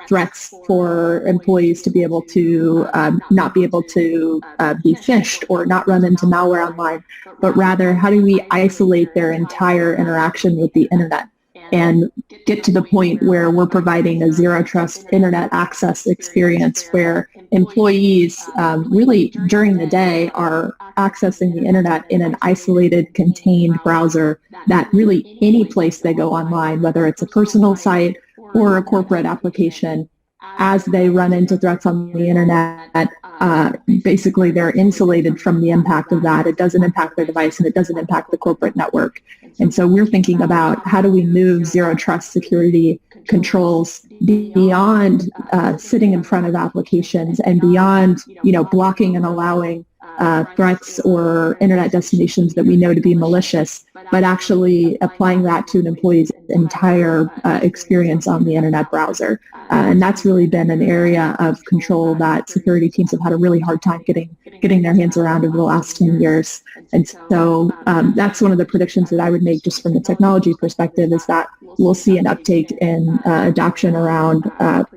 threats for employees to be able to not be able to be phished or not run into malware online, but rather how do we isolate their entire interaction with the internet and get to the point where we're providing a zero trust internet access experience where employees really during the day are accessing the internet in an isolated, contained browser that really any place they go online, whether it's a personal site or a corporate application, as they run into threats on the internet, basically they're insulated from the impact of that. It doesn't impact their device and it doesn't impact the corporate network. And so we're thinking about how do we move zero trust security controls beyond sitting in front of applications and beyond, blocking and allowing threats or internet destinations that we know to be malicious, but actually applying that to an employee's entire experience on the internet browser. And that's really been an area of control that security teams have had a really hard time getting their hands around over the last 10 years. And so that's one of the predictions that I would make just from the technology perspective is that we'll see an uptake in adoption around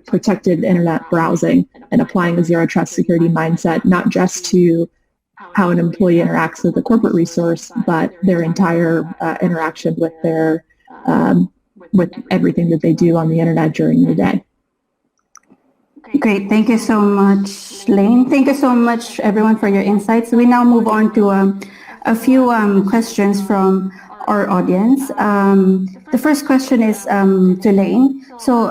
protected internet browsing and applying a zero trust security mindset, not just to how an employee interacts with a corporate resource, but their entire interaction with their with everything that they do on the internet during the day. Great. Thank you so much, Lane. Thank you so much, everyone, for your insights. We now move on to a few questions from our audience. The first question is to Lane. So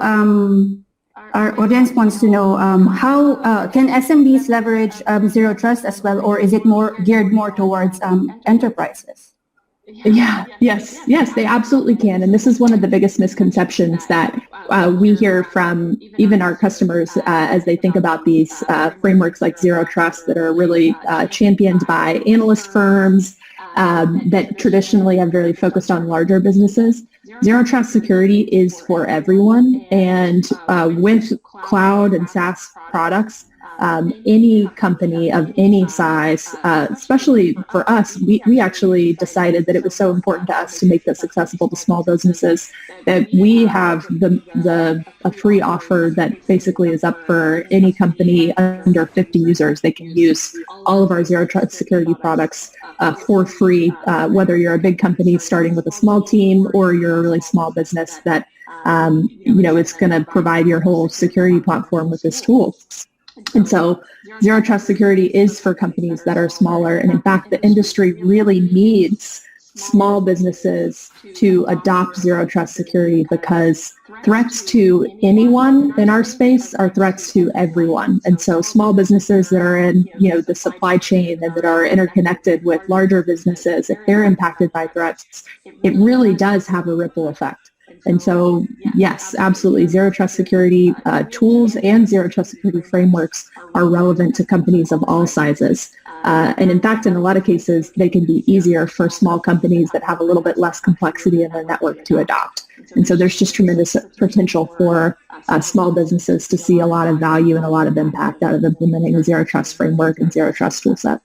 our audience wants to know how can SMBs leverage zero trust as well, or is it more geared towards enterprises? Yes, they absolutely can. And this is one of the biggest misconceptions that we hear from even our customers as they think about these frameworks like zero trust that are really championed by analyst firms that traditionally have very focused on larger businesses. Zero trust security is for everyone, and with cloud and SaaS products, any company of any size, especially for us, we actually decided that it was so important to us to make this accessible to small businesses that we have a free offer that basically is up for any company under 50 users. They can use all of our Zero Trust security products for free, whether you're a big company starting with a small team or you're a really small business that it's going to provide your whole security platform with this tool. And so Zero Trust security is for companies that are smaller. And in fact, the industry really needs small businesses to adopt Zero Trust security because threats to anyone in our space are threats to everyone. And so small businesses that are in, the supply chain and that are interconnected with larger businesses, if they're impacted by threats, it really does have a ripple effect. And so, yes, absolutely. Zero Trust security tools and Zero Trust security frameworks are relevant to companies of all sizes. And in fact, in a lot of cases, they can be easier for small companies that have a little bit less complexity in their network to adopt. And so there's just tremendous potential for small businesses to see a lot of value and a lot of impact out of implementing a Zero Trust framework and Zero Trust toolset.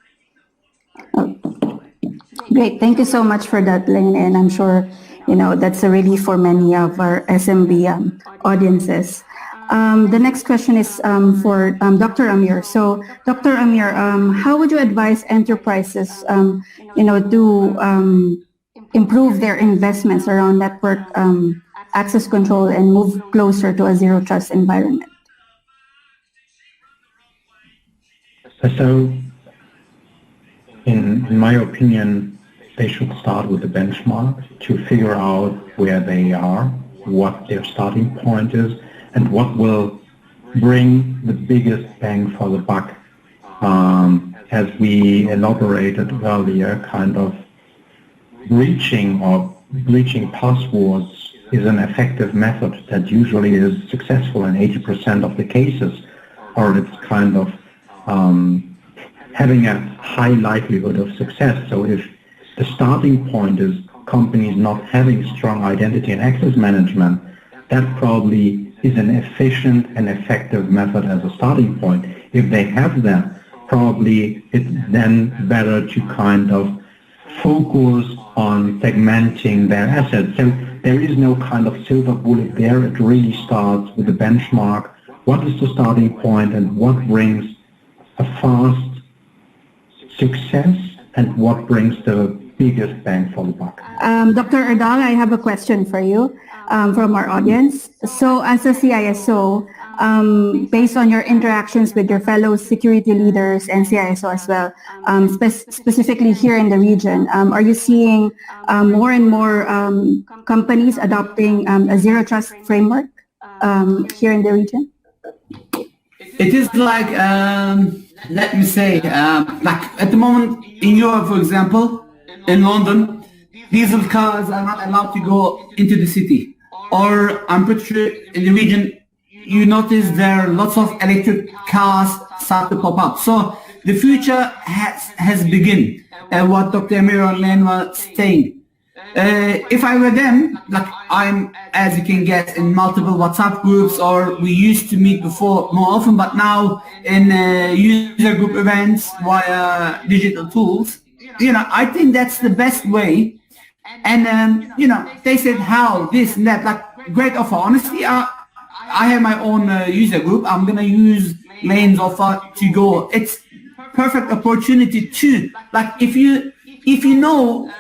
Great. Thank you so much for that, Lynn. And I'm sure that's a relief for many of our SMB audiences. The next question is for Dr. Amir. So, Dr. Amir, how would you advise enterprises, to improve their investments around network access control and move closer to a Zero Trust environment? So, in my opinion, they should start with a benchmark to figure out where they are, what their starting point is, and what will bring the biggest bang for the buck. As we elaborated earlier, kind of breaching passwords is an effective method that usually is successful in 80% of the cases, or it's kind of having a high likelihood of success. So if the starting point is companies not having strong identity and access management, that probably is an efficient and effective method as a starting point. If they have that, probably it's then better to kind of focus on segmenting their assets. So there is no kind of silver bullet there. It really starts with the benchmark. What is the starting point and what brings a fast success and what brings the biggest bang for the buck? Dr. Erdal, I have a question for you from our audience. So as a CISO, based on your interactions with your fellow security leaders and CISO as well, specifically here in the region, are you seeing more and more companies adopting a Zero Trust framework here in the region? It is like, let me say, like at the moment in Europe, for example, in London, diesel cars are not allowed to go into the city. Or I'm pretty sure in the region, you notice there are lots of electric cars start to pop up. So the future has begun, what Dr. Amir and Len was saying. If I were them, like I'm, as you can guess, in multiple WhatsApp groups, or we used to meet before more often, but now in user group events via digital tools, I think that's the best way. And, they said how, this and that, like great offer. Honestly, I have my own user group. I'm going to use Lane's offer to go. It's perfect opportunity to, like if you know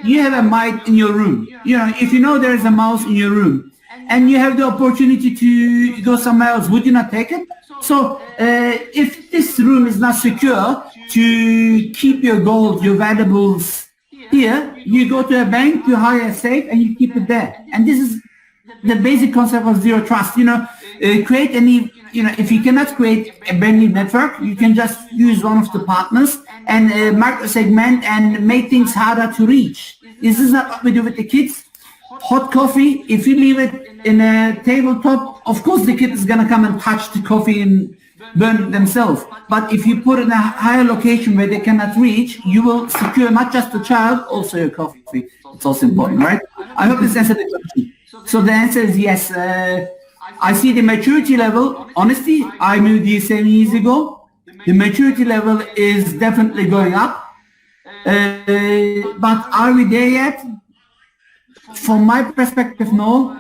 you have a mic in your room, if you know there's a mouse in your room and you have the opportunity to go somewhere else, would you not take it? So if this room is not secure to keep your gold, your valuables here, you go to a bank, you hire a safe and you keep it there. And this is the basic concept of Zero Trust. Create any, if you cannot create a brand new network, you can just use one of the partners and micro segment and make things harder to reach. This is not what we do with the kids. Hot coffee, if you leave it in a tabletop, of course the kid is going to come and touch the coffee and burn themselves. But if you put it in a higher location where they cannot reach, you will secure not just the child, also your coffee. It's also important, right? I hope this answered the question. So the answer is yes. I see the maturity level. Honestly, I moved here 7 years ago. The maturity level is definitely going up. But are we there yet? From my perspective, no.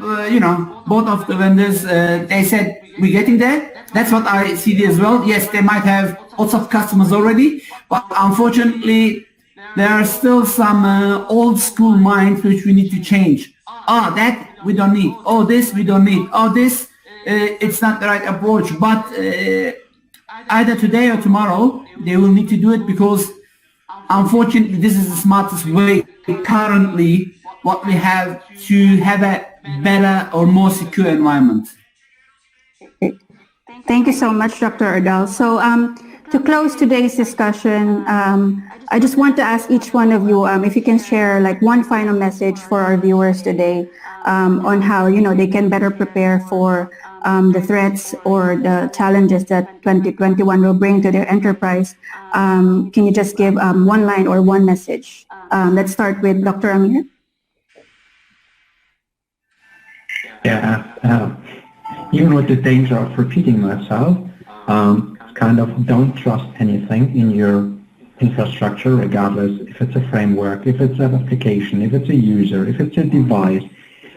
Both of the vendors, they said we're getting there. That's what I see as well. Yes, they might have lots of customers already, but unfortunately, there are still some old school minds which we need to change. That we don't need. This we don't need. This, it's not the right approach. But either today or tomorrow, they will need to do it because unfortunately, this is the smartest way currently what we have to have a better or more secure environment. Great. Thank you so much, Dr. Ardal. So to close today's discussion, I just want to ask each one of you if you can share like one final message for our viewers today on how they can better prepare for the threats or the challenges that 2021 will bring to their enterprise. Can you just give one line or one message? Let's start with Dr. Amir. Yeah, even with the danger of repeating myself, kind of don't trust anything in your infrastructure, regardless if it's a framework, if it's an application, if it's a user, if it's a device,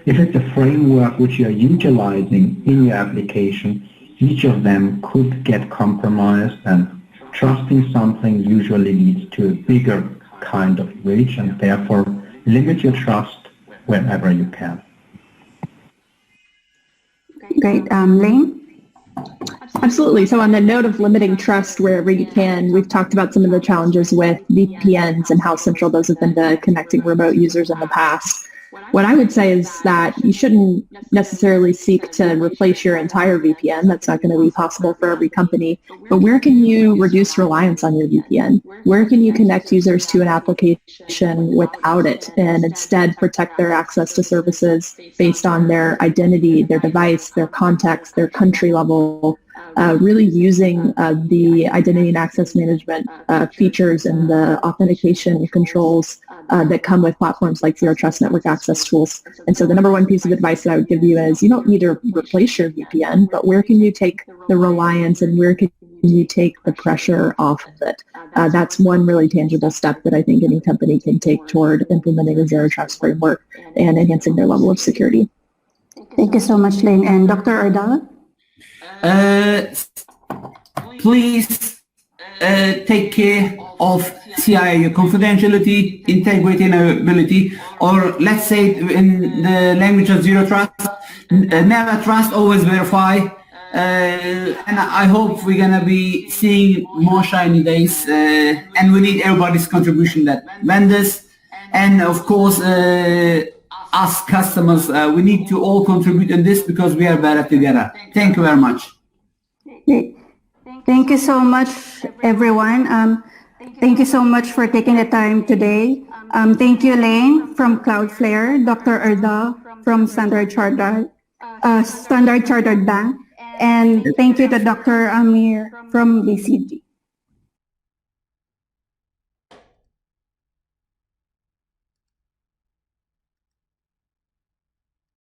if it's a framework which you're utilizing in your application. Each of them could get compromised, and trusting something usually leads to a bigger kind of breach, and therefore limit your trust wherever you can. Great. Lane? Absolutely. So on the note of limiting trust wherever you can, we've talked about some of the challenges with VPNs and how central those have been to connecting remote users in the past. What I would say is that you shouldn't necessarily seek to replace your entire VPN. That's not going to be possible for every company. But where can you reduce reliance on your VPN? Where can you connect users to an application without it and instead protect their access to services based on their identity, their device, their context, their country level? Really using the identity and access management features and the authentication controls that come with platforms like Zero Trust Network Access tools. And so the number one piece of advice that I would give you is you don't need to replace your VPN, but where can you take the reliance and where can you take the pressure off of it? That's one really tangible step that I think any company can take toward implementing a Zero Trust framework and enhancing their level of security. Thank you so much, Lane. And Dr. Ardala? Please take care of CIA, your confidentiality, integrity, and availability, or let's say in the language of Zero Trust, never trust, always verify. And I hope we're going to be seeing more shiny days, and we need everybody's contribution, that vendors and of course us customers, we need to all contribute in this because we are better together. Thank you very much. Great. Thank you so much, everyone. Thank you so much for taking the time today. Thank you, Lane from Cloudflare, Dr. Ardal from Standard Chartered Bank, and thank you to Dr. Amir from BCG.